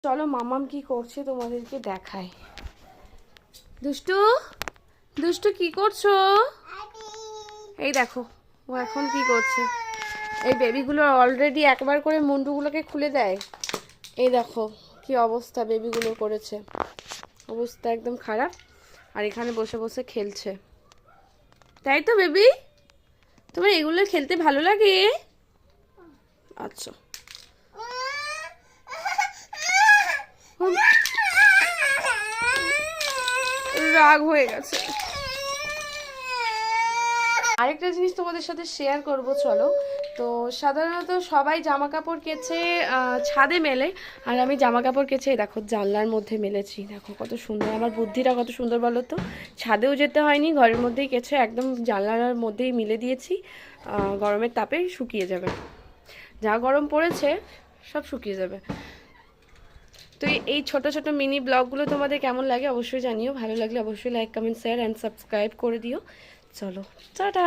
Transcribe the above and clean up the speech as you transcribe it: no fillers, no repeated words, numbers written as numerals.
চলো মামাম কি করছে তোমাদেরকে দেখাই। দুষ্টু দুষ্টু কি করছো? এই দেখো ও এখন কি করছে। এই বেবিগুলো অলরেডি একবার করে মুন্ডুগুলোকে খুলে দেয়। এই দেখো কি অবস্থা বেবিগুলো করেছে, অবস্থা একদম খারাপ। আর এখানে বসে বসে খেলছে, তাই তো বেবি? তোমার এগুলো খেলতে ভালো লাগে? আচ্ছা রাগ হয়ে গেছে। আরেকটা জিনিস তোমাদের সাথে শেয়ার করব চলো। তো সাধারণত সবাই জামা কাপড় কেচে ছাদে মেলে, আর আমি জামা কাপড় কেচে দেখো জানলার মধ্যে মেলেছি। দেখো কত সুন্দর, আমার বুদ্ধিটা কত সুন্দর বলো তো। ছাদেও যেতে হয়নি, ঘরের মধ্যেই কেচে একদম জানলার মধ্যেই মিলে দিয়েছি। গরমের তাপে শুকিয়ে যাবে, যা গরম পড়েছে সব শুকিয়ে যাবে। তো এই ছোট ছোট মিনি ব্লগগুলো তোমাদের কেমন লাগে অবশ্যই জানিও। ভালো লাগলে অবশ্যই like comment share and subscribe করে দিও। চলো টাটা।